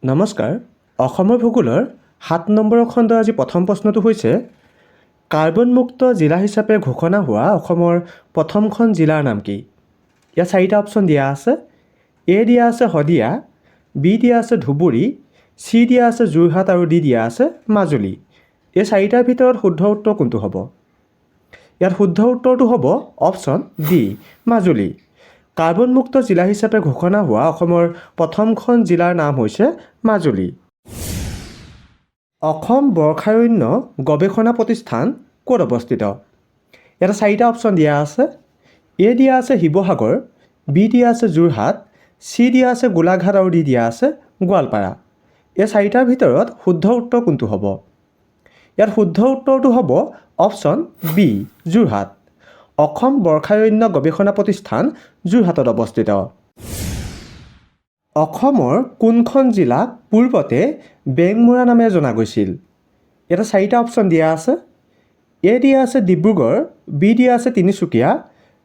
নমস্কাৰ। অসমৰ ভূগোলৰ ৭ নম্বৰ খণ্ডৰ আজি প্ৰথম প্ৰশ্নটো হৈছে কাৰ্বনমুক্ত জিলা হিচাপে ঘোষণা হোৱা অসমৰ প্ৰথমখন জিলাৰ নাম কি? ইয়াত 4টা অপশ্যন দিয়া আছে। এ দিয়া আছে শদিয়া, বি দিয়া আছে ধুবুৰী, চি দিয়া আছে যোৰহাট আৰু ডি দিয়া আছে মাজুলী। এই 4টাৰ ভিতৰত শুদ্ধ উত্তৰ কোনটো হ'ব? ইয়াত শুদ্ধ উত্তৰটো হ'ব অপশ্যন ডি মাজুলী। কাৰ্বনমুক্ত জিলা হিচাপে ঘোষণা হোৱা অসমৰ প্ৰথমখন জিলাৰ নাম হৈছে মাজুলী। অসম বৰ্ষাৰণ্য গৱেষণা প্ৰতিষ্ঠান ক'ত অৱস্থিত? ইয়াতে 4টা অপশ্যন দিয়া আছে। এ দিয়া আছে শিৱসাগৰ, বি দিয়া আছে যোৰহাট, চি দিয়া আছে গোলাঘাট আৰু ডি দিয়া আছে গোৱালপাৰা। এই 4টাৰ ভিতৰত শুদ্ধ উত্তৰ কোনটো হ'ব? ইয়াত শুদ্ধ উত্তৰটো হ'ব অপশ্যন বি যোৰহাট। অসম বৰ্ষাৰণ্য গৱেষণা প্ৰতিষ্ঠান যোৰহাটত অৱস্থিত। অসমৰ কোনখন জিলাক পূৰ্বতে বেংমৰা নামেৰে জনা গৈছিল? ইয়াতে 4টা অপশ্যন দিয়া আছে। এ দিয়া আছে ডিব্ৰুগড়, বি দিয়া আছে তিনিচুকীয়া,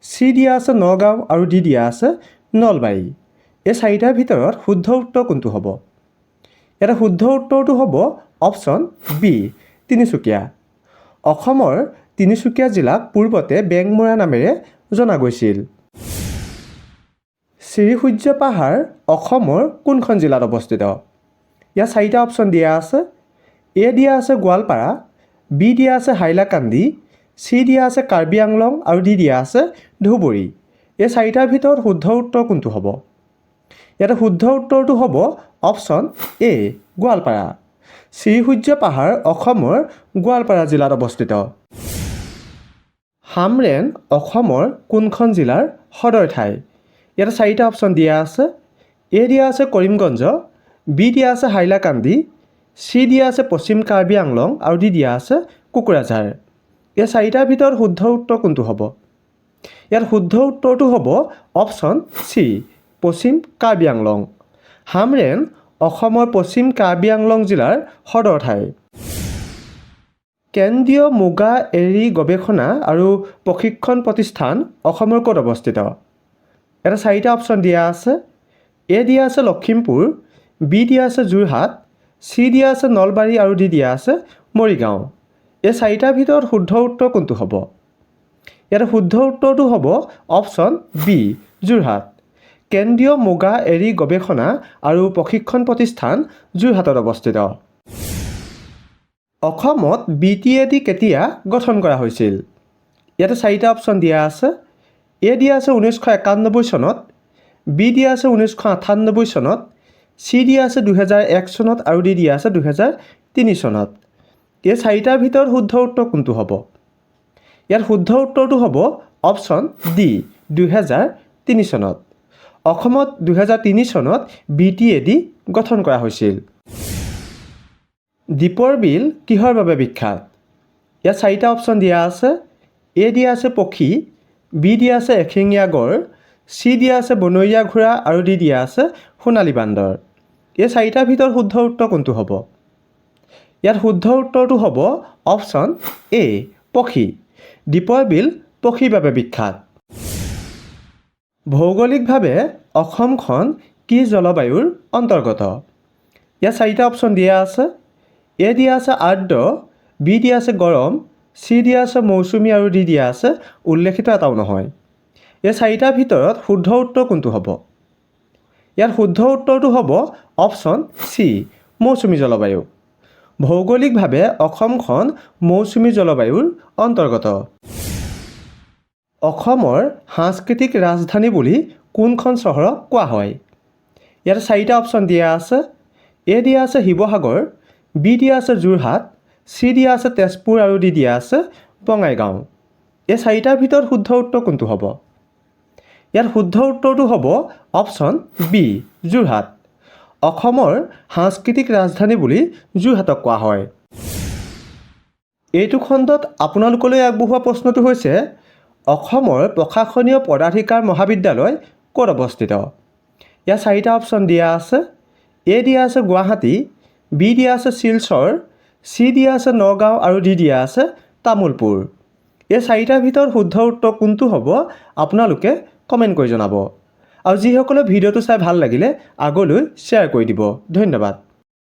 চি দিয়া আছে নগাঁও আৰু ডি দিয়া আছে নলবাৰী। এই 4টাৰ ভিতৰত শুদ্ধ উত্তৰ কোনটো হ'ব? ইয়াতে শুদ্ধ উত্তৰটো হ'ব অপশ্যন বি তিনিচুকীয়া। অসমৰ তিনিচুকীয়া জিলাক পূৰ্বতে বেংমৰা নামেৰে জনা গৈছিল। শ্ৰীসূৰ্য পাহাৰ অসমৰ কোনখন জিলাত অৱস্থিত? ইয়াত 4টা অপশ্যন দিয়া আছে। এ দিয়া আছে গোৱালপাৰা, বি দিয়া আছে হাইলাকান্দি, চি দিয়া আছে কাৰ্বি আংলং আৰু ডি দিয়া আছে ধুবুৰী। এই 4টাৰ ভিতৰত শুদ্ধ উত্তৰ কোনটো হ'ব? ইয়াতে শুদ্ধ উত্তৰটো হ'ব অপশ্যন এ গোৱালপাৰা। শ্ৰীসূৰ্য পাহাৰ অসমৰ গোৱালপাৰা জিলাত অৱস্থিত। হামৰেন অসমৰ কোনখন জিলাৰ সদৰ ঠাই? ইয়াতে 4টা অপশ্যন দিয়া আছে। এ দিয়া আছে কৰিমগঞ্জ, বি দিয়া আছে হাইলাকান্দি, চি দিয়া আছে পশ্চিম কাৰ্বি আংলং আৰু ডি দিয়া আছে কোকৰাঝাৰ। এই 4টাৰ ভিতৰত শুদ্ধ উত্তৰ কোনটো হ'ব? ইয়াত শুদ্ধ উত্তৰটো হ'ব অপশ্যন চি পশ্চিম কাৰ্বি আংলং। হামৰেন অসমৰ পশ্চিম কাৰ্বি আংলং জিলাৰ সদৰ ঠাই। কেন্দ্ৰীয় মুগা এৰী গৱেষণা আৰু প্ৰশিক্ষণ প্ৰতিষ্ঠান অসমৰ ক'ত অৱস্থিত? ইয়াতে 4টা অপশ্যন দিয়া আছে। এ দিয়া আছে লখিমপুৰ, বি দিয়া আছে যোৰহাট, চি দিয়া আছে নলবাৰী আৰু ডি দিয়া আছে মৰিগাঁও। এই 4টাৰ ভিতৰত শুদ্ধ উত্তৰ কোনটো হ'ব? ইয়াতে শুদ্ধ উত্তৰটো হ'ব অপশ্যন বি যোৰহাট। কেন্দ্ৰীয় মুগা এৰী গৱেষণা আৰু প্ৰশিক্ষণ প্ৰতিষ্ঠান যোৰহাটত অৱস্থিত। অসমত BTAD কেতিয়া গঠন কৰা হৈছিল? ইয়াতে 4টা অপশ্যন দিয়া আছে। এ দিয়া আছে 1991 চনত, বি দিয়া আছে 1998 চনত, চি দিয়া আছে 2001 চনত আৰু ডি দিয়া আছে 2003 চনত। এই 4টাৰ ভিতৰত শুদ্ধ উত্তৰ কোনটো হ'ব? ইয়াত শুদ্ধ উত্তৰটো হ'ব অপশ্যন ডি 2003 চনত। অসমত 2003 চনত BTAD গঠন কৰা হৈছিল। দীপৰ বিল কিহৰ বাবে বিখ্যাত? ইয়াত 4টা অপশ্যন দিয়া আছে। এ দিয়া আছে পক্ষী, বি দিয়া আছে এশিঙীয়া গড়, চি দিয়া আছে বনৰীয়া ঘোঁৰা আৰু ডি দিয়া আছে সোণালী বান্দৰ। এই 4টাৰ ভিতৰত শুদ্ধ উত্তৰ কোনটো হ'ব? ইয়াত শুদ্ধ উত্তৰটো হ'ব অপশ্যন এ পক্ষী। দীপৰ বিল পক্ষীৰ বাবে বিখ্যাত। ভৌগোলিকভাৱে অসমখন কি জলবায়ুৰ অন্তৰ্গত? ইয়াত 4টা অপশ্যন দিয়া আছে। এ দিয়া আছে আৰ্দ্ৰ, বি দিয়া আছে গৰম, চি দিয়া আছে মৌচুমী আৰু ডি দিয়া আছে উল্লেখিত এটাও নহয়। এই 4টাৰ ভিতৰত শুদ্ধ উত্তৰ কোনটো হ'ব? ইয়াত শুদ্ধ উত্তৰটো হ'ব অপশ্যন চি মৌচুমী জলবায়ু। ভৌগোলিকভাৱে অসমখন মৌচুমী জলবায়ুৰ অন্তৰ্গত। অসমৰ সাংস্কৃতিক ৰাজধানী বুলি কোনখন চহৰক কোৱা হয়? ইয়াতে 4টা অপশ্যন দিয়া আছে। এ দিয়া আছে শিৱসাগৰ, বি দিয়া আছে যোৰহাট, চি দিয়া আছে তেজপুৰ আৰু ডি দিয়া আছে বঙাইগাঁও। এই 4টাৰ ভিতৰত শুদ্ধ উত্তৰ কোনটো হ'ব? ইয়াত শুদ্ধ উত্তৰটো হ'ব অপশ্যন বি যোৰহাট। অসমৰ সাংস্কৃতিক ৰাজধানী বুলি যোৰহাটক কোৱা হয়। এইটো খণ্ডত আপোনালোকলৈ আগবঢ়োৱা প্ৰশ্নটো হৈছে অসমৰ প্ৰশাসনীয় পদাধিকাৰ মহাবিদ্যালয় ক'ত অৱস্থিত? ইয়াত 4টা অপশ্যন দিয়া আছে। এ দিয়া আছে গুৱাহাটী, বি দিয়া আছে শিলচৰ, চি দিয়া আছে নগাঁও আৰু ডি দিয়া আছে তামোলপুৰ। এই 4টাৰ ভিতৰত শুদ্ধ উত্তৰ কোনটো হ'ব আপোনালোকে কমেণ্ট কৰি জনাব। আৰু যিসকলে ভিডিঅ'টো চাই ভাল লাগিলে আগলৈ শ্বেয়াৰ কৰি দিব। ধন্যবাদ।